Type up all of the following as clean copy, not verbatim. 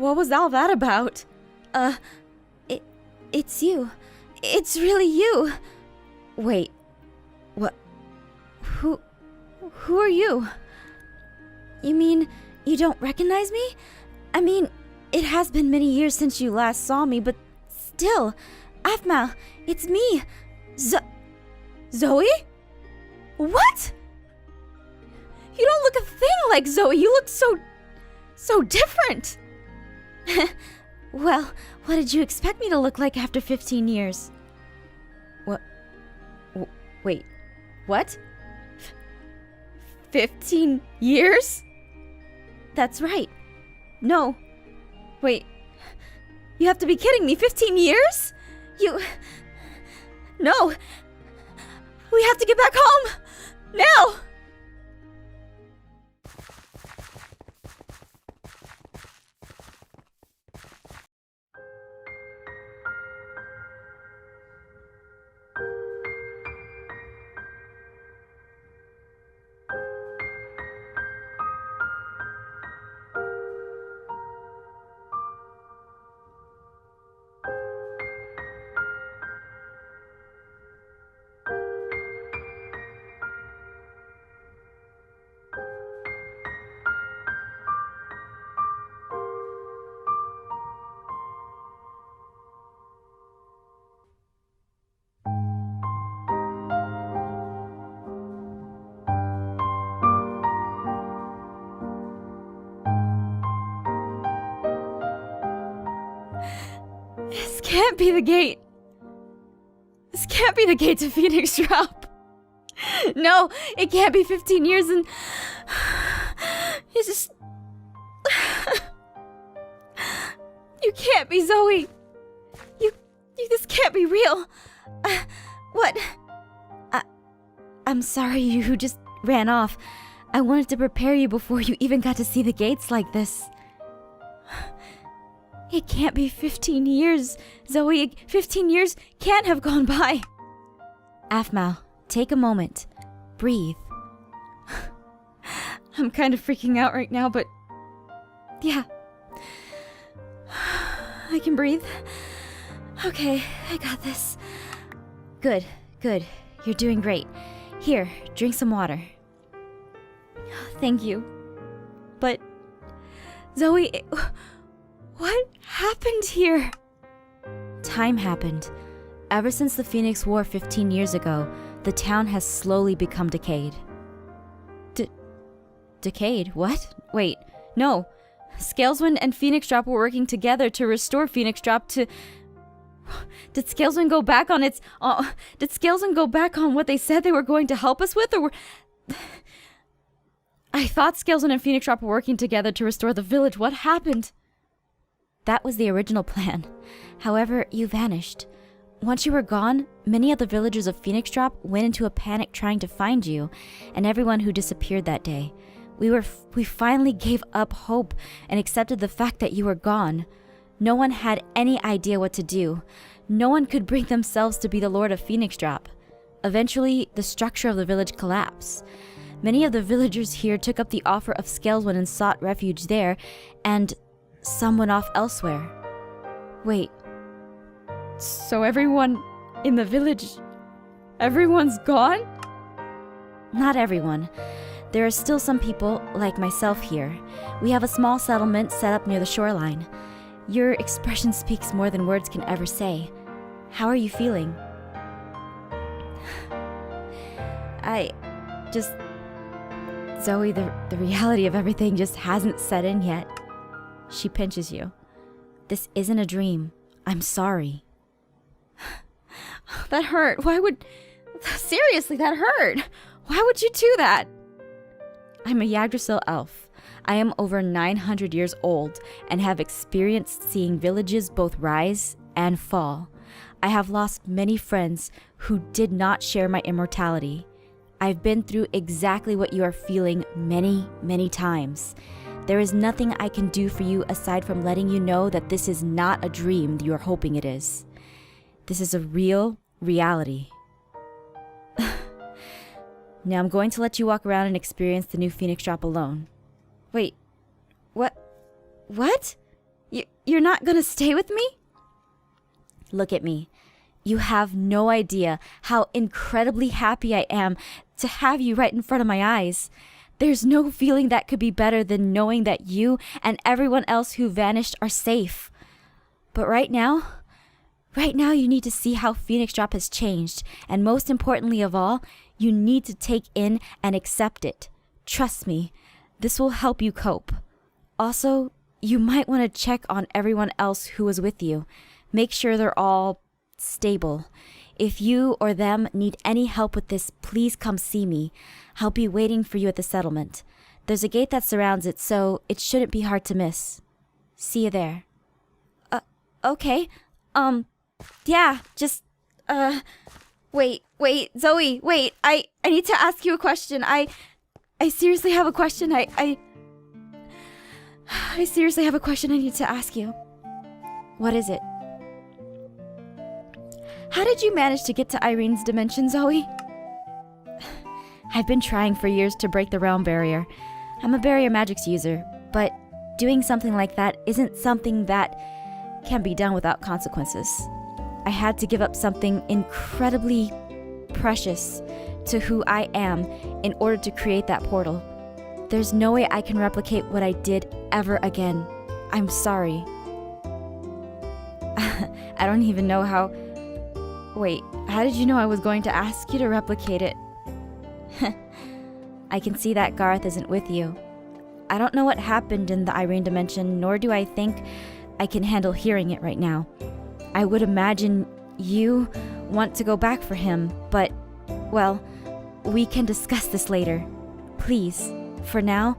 What was all that about? It's you. It's really you. Wait. What? Who are you? You mean you don't recognize me? I mean, it has been many years since you last saw me, but still. Aphmau, it's me. Zoe? What? You don't look a thing like Zoe. You look so different. Well, what did you expect me to look like after 15 years? What? Wait, what? 15 years? That's right. No. Wait. You have to be kidding me. 15 years? No. We have to get back home. Now. This can't be the gate. This can't be the gate to Phoenix Drop. No, it can't be 15 years and... It's just... You can't be Zoe. This can't be real. What? I'm sorry you just ran off. I wanted to prepare you before you even got to see the gates like this. It can't be 15 years, Zoe. 15 years can't have gone by. Aphmau, take a moment. Breathe. I'm kind of freaking out right now, but... Yeah. I can breathe. Okay, I got this. Good. You're doing great. Here, drink some water. Thank you. But... Zoe... What happened here? Time happened. Ever since the Phoenix War 15 years ago, the town has slowly become decayed. Decayed? What? Wait, no. Scaleswind and Phoenix Drop were working together to restore Phoenix Drop to... Did Scaleswind go back on its... Did Scaleswind go back on what they said they were going to help us with, or were... I thought Scaleswind and Phoenix Drop were working together to restore the village. What happened? That was the original plan. However, you vanished. Once you were gone, many of the villagers of Phoenix Drop went into a panic trying to find you, and everyone who disappeared that day. We finally gave up hope and accepted the fact that you were gone. No one had any idea what to do. No one could bring themselves to be the Lord of Phoenix Drop. Eventually, the structure of the village collapsed. Many of the villagers here took up the offer of Scaleswind and sought refuge there, and some went off elsewhere. Wait. So everyone in the village... Everyone's gone? Not everyone. There are still some people, like myself here. We have a small settlement set up near the shoreline. Your expression speaks more than words can ever say. How are you feeling? Zoe, the reality of everything just hasn't set in yet. She pinches you. This isn't a dream. I'm sorry. That hurt. Seriously, that hurt. Why would you do that? I'm a Yggdrasil elf. I am over 900 years old and have experienced seeing villages both rise and fall. I have lost many friends who did not share my immortality. I've been through exactly what you are feeling many, many times. There is nothing I can do for you aside from letting you know that this is not a dream you are hoping it is. This is a real reality. Now I'm going to let you walk around and experience the new Phoenix Drop alone. Wait, what? you're not gonna stay with me? Look at me. You have no idea how incredibly happy I am to have you right in front of my eyes. There's no feeling that could be better than knowing that you and everyone else who vanished are safe. But right now you need to see how Phoenix Drop has changed, and most importantly of all, you need to take in and accept it. Trust me, this will help you cope. Also, you might want to check on everyone else who was with you. Make sure they're all stable. If you or them need any help with this, please come see me. I'll be waiting for you at the settlement. There's a gate that surrounds it, so it shouldn't be hard to miss. See you there. Okay. Yeah, just, wait, Zoe, wait, I need to ask you a question. I seriously have a question. I seriously have a question I need to ask you. What is it? How did you manage to get to Irene's dimension, Zoe? I've been trying for years to break the realm barrier. I'm a barrier magics user, but doing something like that isn't something that can be done without consequences. I had to give up something incredibly precious to who I am in order to create that portal. There's no way I can replicate what I did ever again. I'm sorry. I don't even know how... Wait, how did you know I was going to ask you to replicate it? I can see that Garth isn't with you. I don't know what happened in the Irene dimension, nor do I think I can handle hearing it right now. I would imagine you want to go back for him, but, well, we can discuss this later. Please, for now,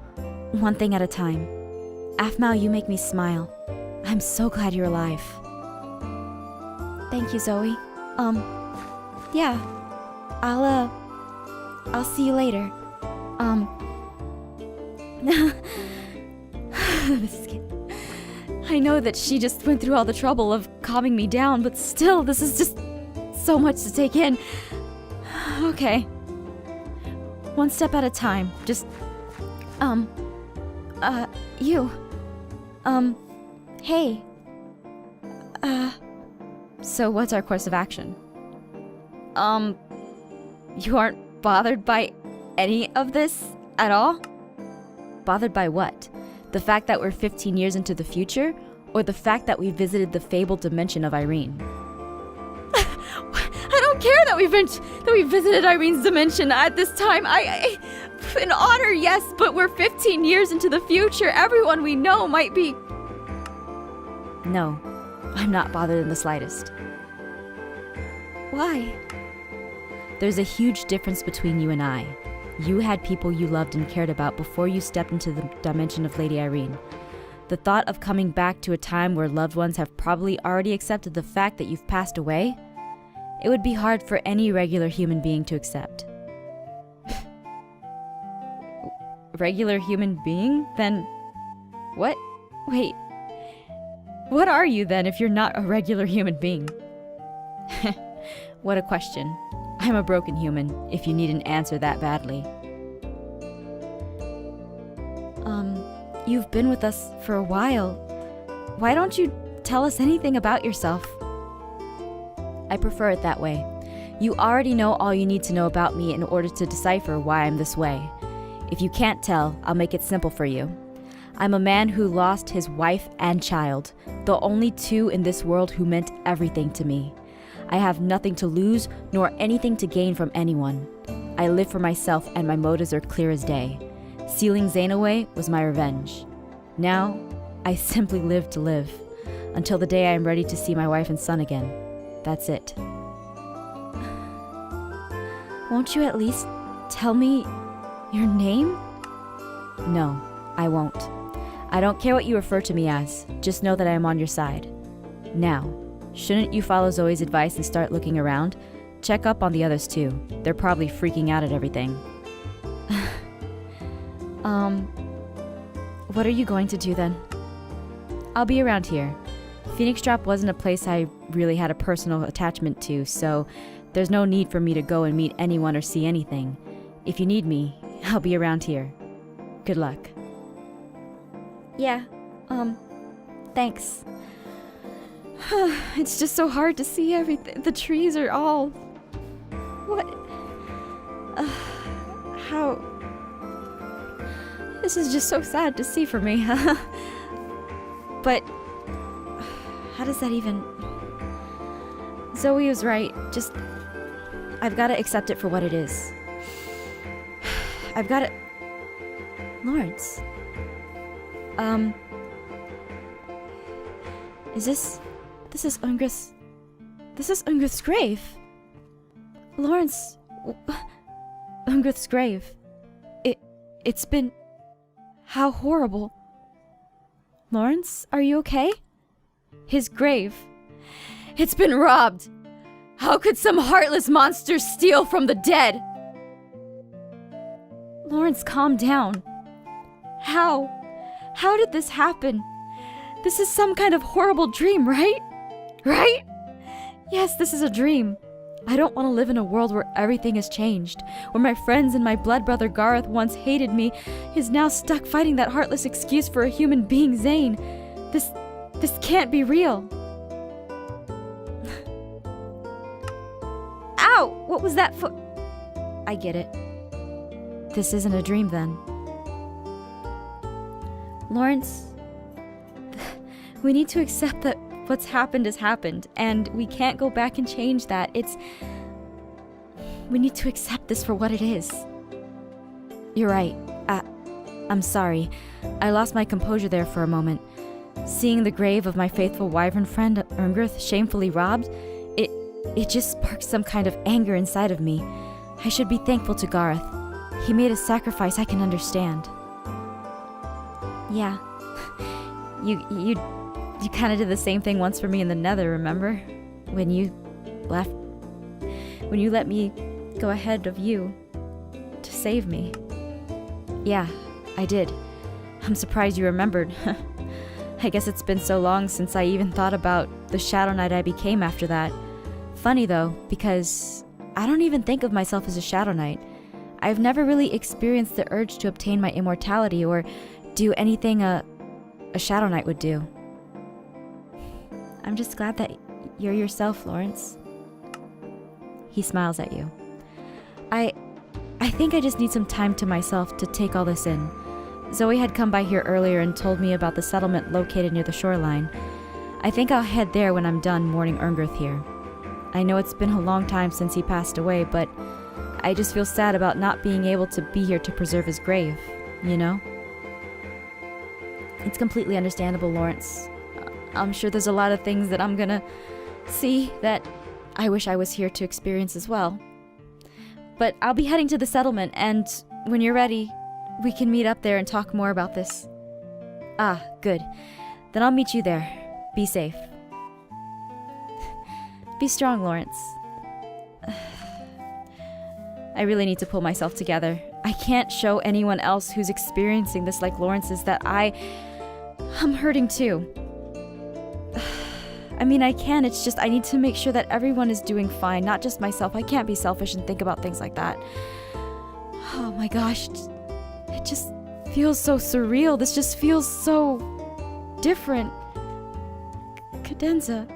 one thing at a time. Aphmau, you make me smile. I'm so glad you're alive. Thank you, Zoe. Yeah. I'll see you later. This is good. I know that she just went through all the trouble of calming me down, but still, this is just so much to take in. Okay. One step at a time. Just, you. Hey. So what's our course of action? You aren't bothered by any of this at all? Bothered by what? The fact that we're 15 years into the future? Or the fact that we visited the fabled dimension of Irene? I don't care that we visited Irene's dimension at this time. An honor, yes, but we're 15 years into the future. Everyone we know might be... No, I'm not bothered in the slightest. Why? There's a huge difference between you and I. You had people you loved and cared about before you stepped into the dimension of Lady Irene. The thought of coming back to a time where loved ones have probably already accepted the fact that you've passed away, it would be hard for any regular human being to accept. Regular human being? Then what? Wait. What are you then if you're not a regular human being? What a question. I'm a broken human, if you need an answer that badly. You've been with us for a while. Why don't you tell us anything about yourself? I prefer it that way. You already know all you need to know about me in order to decipher why I'm this way. If you can't tell, I'll make it simple for you. I'm a man who lost his wife and child, the only two in this world who meant everything to me. I have nothing to lose, nor anything to gain from anyone. I live for myself, and my motives are clear as day. Sealing Zane away was my revenge. Now, I simply live to live, until the day I am ready to see my wife and son again. That's it. Won't you at least tell me your name? No, I won't. I don't care what you refer to me as. Just know that I am on your side. Now, shouldn't you follow Zoe's advice and start looking around? Check up on the others too. They're probably freaking out at everything. What are you going to do then? I'll be around here. Phoenix Drop wasn't a place I really had a personal attachment to, so there's no need for me to go and meet anyone or see anything. If you need me, I'll be around here. Good luck. Yeah, thanks. It's just so hard to see everything. The trees are all... What? How... This is just so sad to see for me. But... How does that even... Zoe was right. Just... I've got to accept it for what it is. I've got to... Lawrence. Is this... This is Ungrith's... This is Ungrith's grave. Lawrence... Ungrith's grave. It's been... How horrible. Lawrence, are you okay? His grave. It's been robbed. How could some heartless monster steal from the dead? Lawrence, calm down. How? How did this happen? This is some kind of horrible dream, right? Right? Yes, this is a dream. I don't want to live in a world where everything has changed, where my friends and my blood brother Gareth once hated me is now stuck fighting that heartless excuse for a human being, Zane. This can't be real. Ow! What was that for? I get it. This isn't a dream then. Lawrence, we need to accept that what's happened has happened, and we can't go back and change that. We need to accept this for what it is. You're right. I'm sorry. I lost my composure there for a moment. Seeing the grave of my faithful wyvern friend, Ungrith, shamefully robbed, it just sparked some kind of anger inside of me. I should be thankful to Gareth. He made a sacrifice I can understand. Yeah. You kind of did the same thing once for me in the Nether, remember? When you let me go ahead of you to save me. Yeah, I did. I'm surprised you remembered. I guess it's been so long since I even thought about the Shadow Knight I became after that. Funny though, because I don't even think of myself as a Shadow Knight. I've never really experienced the urge to obtain my immortality or do anything a Shadow Knight would do. I'm just glad that you're yourself, Lawrence. He smiles at you. I think I just need some time to myself to take all this in. Zoe had come by here earlier and told me about the settlement located near the shoreline. I think I'll head there when I'm done mourning Ungrith here. I know it's been a long time since he passed away, but I just feel sad about not being able to be here to preserve his grave, you know? It's completely understandable, Lawrence. I'm sure there's a lot of things that I'm gonna see that I wish I was here to experience as well. But I'll be heading to the settlement, and when you're ready, we can meet up there and talk more about this. Ah, good. Then I'll meet you there. Be safe. Be strong, Lawrence. I really need to pull myself together. I can't show anyone else who's experiencing this like Lawrence is that I'm hurting too. I mean, I can, it's just I need to make sure that everyone is doing fine, not just myself. I can't be selfish and think about things like that. Oh my gosh, it just feels so surreal. This just feels so different. Cadenza.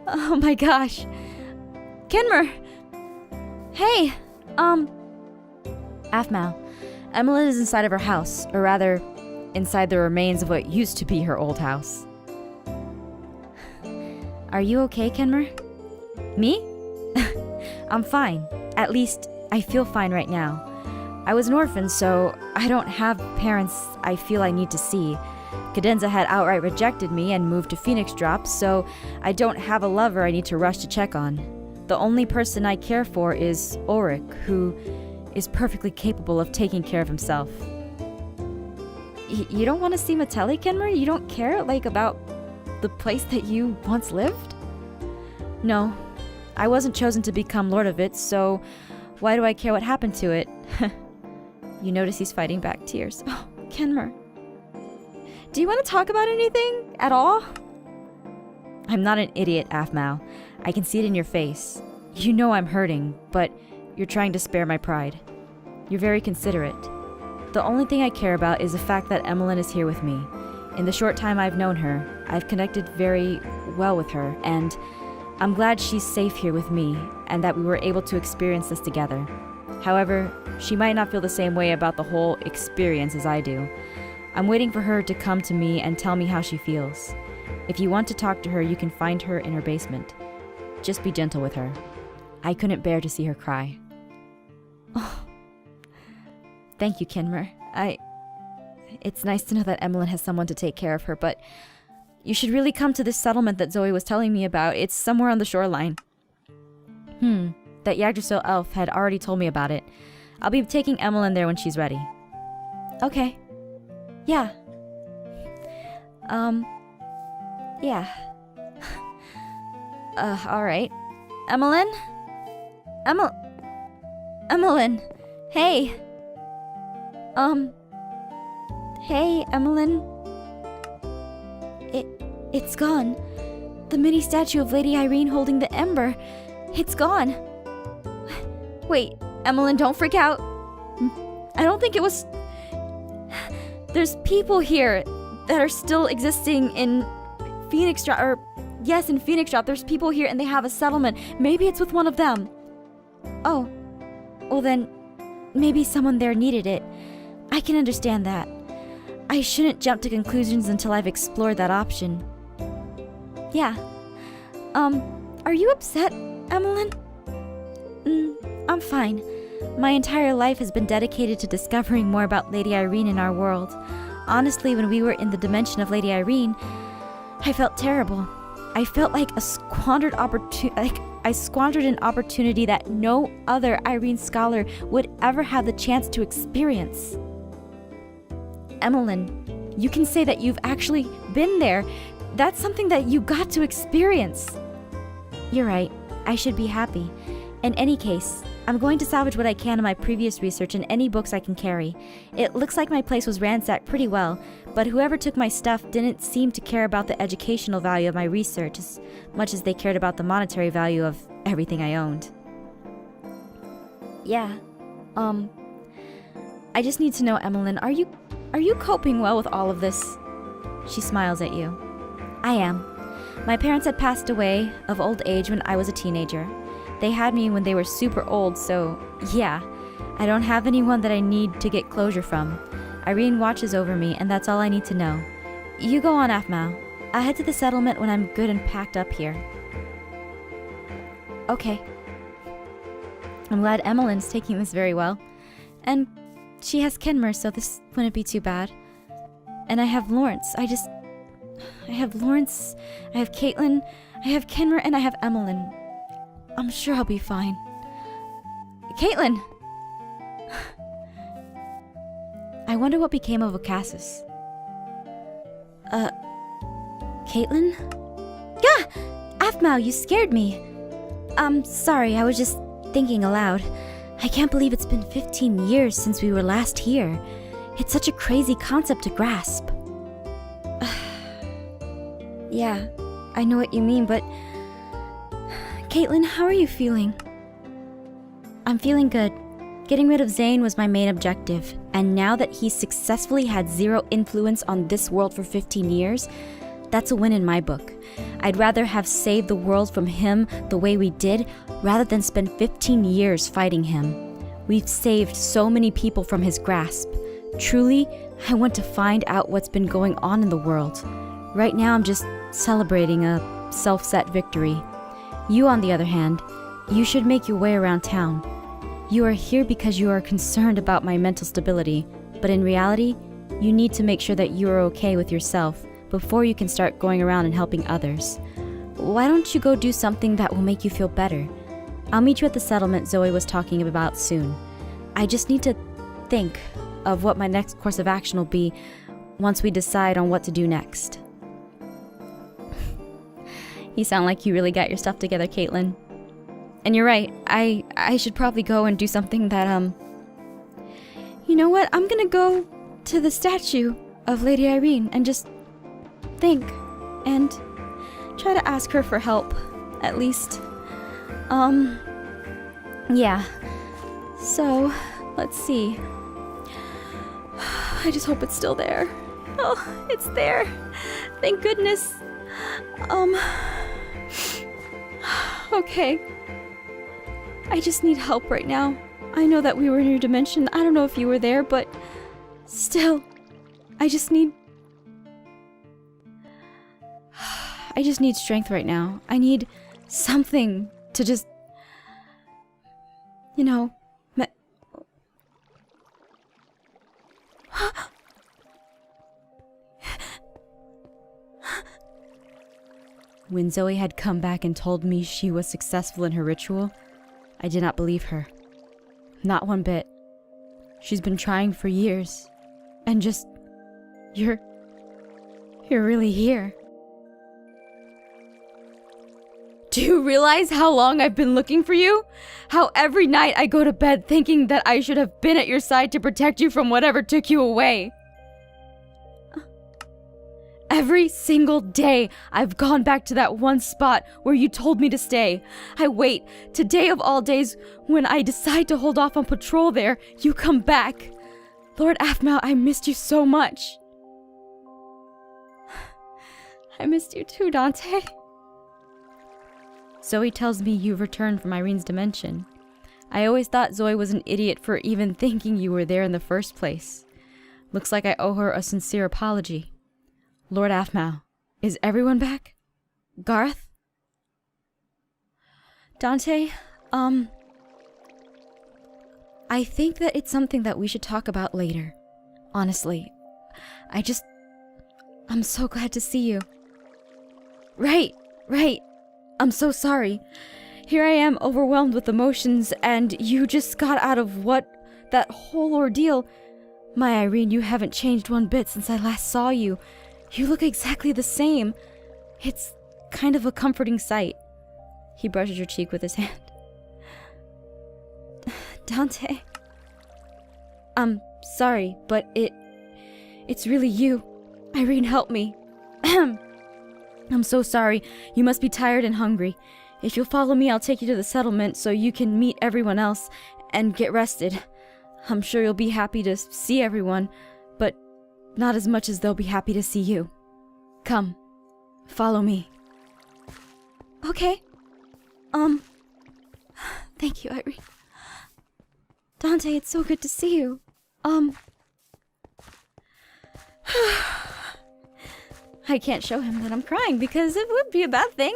Oh my gosh. Kenmer! Hey, Aphmau. Emmeline is inside of her house, or rather, inside the remains of what used to be her old house. Are you okay, Kenmer? Me? I'm fine. At least, I feel fine right now. I was an orphan, so I don't have parents I feel I need to see. Cadenza had outright rejected me and moved to Phoenix Drop, so I don't have a lover I need to rush to check on. The only person I care for is Ulrich, who is perfectly capable of taking care of himself. You don't want to see Mattelli, Kenmer? You don't care, about the place that you once lived? No. I wasn't chosen to become lord of it, so why do I care what happened to it? You notice he's fighting back tears. Oh, Kenmer. Do you want to talk about anything at all? I'm not an idiot, Aphmau. I can see it in your face. You know I'm hurting, but you're trying to spare my pride. You're very considerate. The only thing I care about is the fact that Emmeline is here with me. In the short time I've known her, I've connected very well with her, and I'm glad she's safe here with me, and that we were able to experience this together. However, she might not feel the same way about the whole experience as I do. I'm waiting for her to come to me and tell me how she feels. If you want to talk to her, you can find her in her basement. Just be gentle with her. I couldn't bear to see her cry. Oh. Thank you, Kenmer. It's nice to know that Emmeline has someone to take care of her, but you should really come to this settlement that Zoe was telling me about. It's somewhere on the shoreline. That Yggdrasil elf had already told me about it. I'll be taking Emmeline there when she's ready. Okay. Yeah. Yeah. Alright. Emmeline? Emmeline! Hey! Hey, Emmeline. It's gone. The mini statue of Lady Irene holding the ember. It's gone. Wait, Emmeline, don't freak out. I don't think it was... There's people here that are still existing in Phoenix Drop, or... Yes, in Phoenix Drop, there's people here and they have a settlement. Maybe it's with one of them. Oh. Well then, maybe someone there needed it. I can understand that. I shouldn't jump to conclusions until I've explored that option. Yeah. Are you upset, Emmeline? I'm fine. My entire life has been dedicated to discovering more about Lady Irene in our world. Honestly, when we were in the dimension of Lady Irene, I felt terrible. I felt like I squandered an opportunity that no other Irene scholar would ever have the chance to experience. Emmeline, you can say that you've actually been there. That's something that you got to experience. You're right. I should be happy. In any case, I'm going to salvage what I can of my previous research and any books I can carry. It looks like my place was ransacked pretty well, but whoever took my stuff didn't seem to care about the educational value of my research as much as they cared about the monetary value of everything I owned. Yeah. I just need to know, Emmeline, are you coping well with all of this? She smiles at you. I am. My parents had passed away of old age when I was a teenager. They had me when they were super old, so yeah, I don't have anyone that I need to get closure from. Irene watches over me, and that's all I need to know. You go on, Aphmau. I'll head to the settlement when I'm good and packed up here. Okay. I'm glad Emmeline's taking this very well. And she has Kenmer, so this wouldn't be too bad. And I have Lawrence. I have Lawrence, I have Caitlin, I have Kenmer, and I have Emmeline. I'm sure I'll be fine. Caitlin! I wonder what became of Ocassus. Caitlin? Gah! Aphmau, you scared me. I'm sorry, I was just thinking aloud. I can't believe it's been 15 years since we were last here. It's such a crazy concept to grasp. Yeah, I know what you mean, but... Caitlin, how are you feeling? I'm feeling good. Getting rid of Zane was my main objective, and now that he's successfully had zero influence on this world for 15 years, that's a win in my book. I'd rather have saved the world from him the way we did, rather than spend 15 years fighting him. We've saved so many people from his grasp. Truly, I want to find out what's been going on in the world. Right now, I'm just celebrating a self-set victory. You, on the other hand, you should make your way around town. You are here because you are concerned about my mental stability, but in reality, you need to make sure that you are okay with yourself before you can start going around and helping others. Why don't you go do something that will make you feel better? I'll meet you at the settlement Zoe was talking about soon. I just need to think of what my next course of action will be once we decide on what to do next. You sound like you really got your stuff together, Caitlin. And you're right, I should probably go and do something that, You know what, I'm gonna go to the statue of Lady Irene and just think and try to ask her for help, at least. Yeah. So, let's see. I just hope it's still there. Oh, it's there. Thank goodness. Okay. I just need help right now. I know that we were in your dimension. I don't know if you were there, but still, I just need strength right now. I need something to just, you know, When Zoe had come back and told me she was successful in her ritual, I did not believe her. Not one bit. She's been trying for years. And just... You're really here. Do you realize how long I've been looking for you? How every night I go to bed thinking that I should have been at your side to protect you from whatever took you away. Every single day, I've gone back to that one spot where you told me to stay. I wait. Today of all days, when I decide to hold off on patrol there, you come back. Lord Aphmau, I missed you so much. I missed you too, Dante. Zoe tells me you've returned from Irene's dimension. I always thought Zoe was an idiot for even thinking you were there in the first place. Looks like I owe her a sincere apology. Lord Aphmau, is everyone back? Garth? Dante, I think that it's something that we should talk about later. Honestly, I'm so glad to see you. Right. I'm so sorry. Here I am overwhelmed with emotions, and you just got out of that whole ordeal. My Irene, you haven't changed one bit since I last saw you. You look exactly the same. It's kind of a comforting sight. He brushes your cheek with his hand. Dante. I'm sorry, but it's really you. Irene, help me. I'm so sorry. You must be tired and hungry. If you'll follow me, I'll take you to the settlement so you can meet everyone else and get rested. I'm sure you'll be happy to see everyone, but not as much as they'll be happy to see you. Come, follow me. Okay. Thank you, Irene. Dante, it's so good to see you. I can't show him that I'm crying because it would be a bad thing.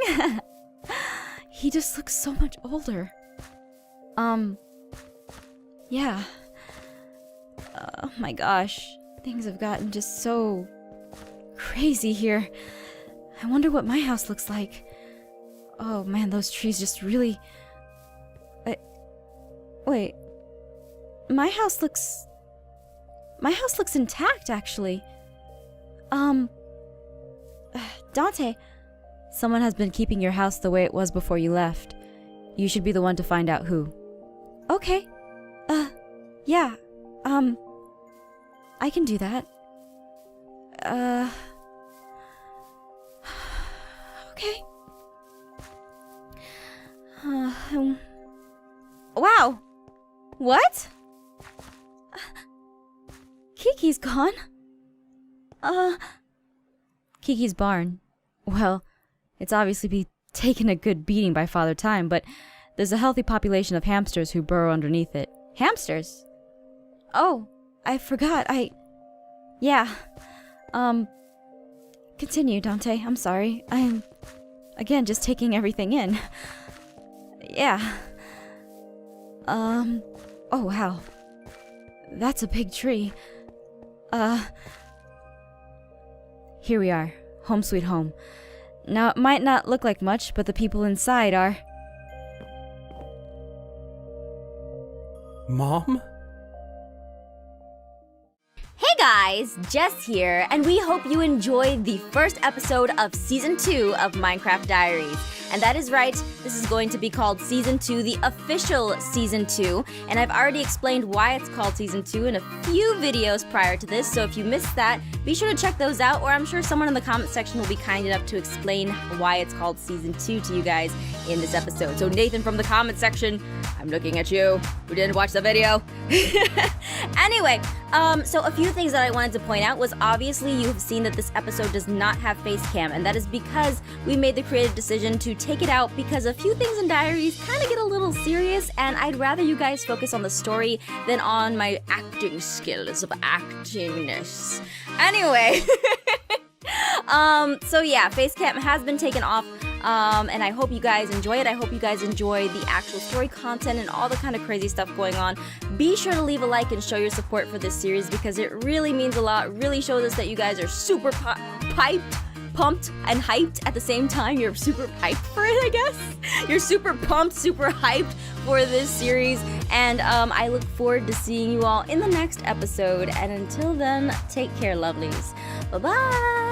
He just looks so much older. Yeah. Oh my gosh. Things have gotten just so crazy here. I wonder what my house looks like. Oh man, those trees just really... Wait. My house looks intact, actually. Dante, someone has been keeping your house the way it was before you left. You should be the one to find out who. Okay. Yeah. I can do that. Okay. Wow! What? Kiki's gone? Kiki's barn. Well, it's obviously taken a good beating by Father Time, but there's a healthy population of hamsters who burrow underneath it. Hamsters? Oh, I forgot. Yeah. Continue, Dante. I'm sorry. I'm, again, just taking everything in. Yeah. Oh, wow. That's a big tree. Here we are. Home sweet home. Now, it might not look like much, but the people inside are... Mom? Hey guys, Jess here, and we hope you enjoyed the first episode of Season 2 of Minecraft Diaries. And that is right, this is going to be called Season 2, the official Season 2, and I've already explained why it's called Season 2 in a few videos prior to this, so if you missed that, be sure to check those out, or I'm sure someone in the comment section will be kind enough to explain why it's called Season 2 to you guys in this episode. So Nathan from the comment section, I'm looking at you, who didn't watch the video. Anyway, So a few things that I wanted to point out was obviously you have seen that this episode does not have face cam, and that is because we made the creative decision to take it out because a few things in Diaries kind of get a little serious, and I'd rather you guys focus on the story than on my acting skills of actingness. Anyway, so yeah, face cam has been taken off. And I hope you guys enjoy it. I hope you guys enjoy the actual story content and all the kind of crazy stuff going on. Be sure to leave a like and show your support for this series because it really means a lot. Really shows us that you guys are super pumped and hyped at the same time. You're super hyped for it, I guess. You're super pumped, super hyped for this series. And I look forward to seeing you all in the next episode. And until then, take care, lovelies. Bye-bye.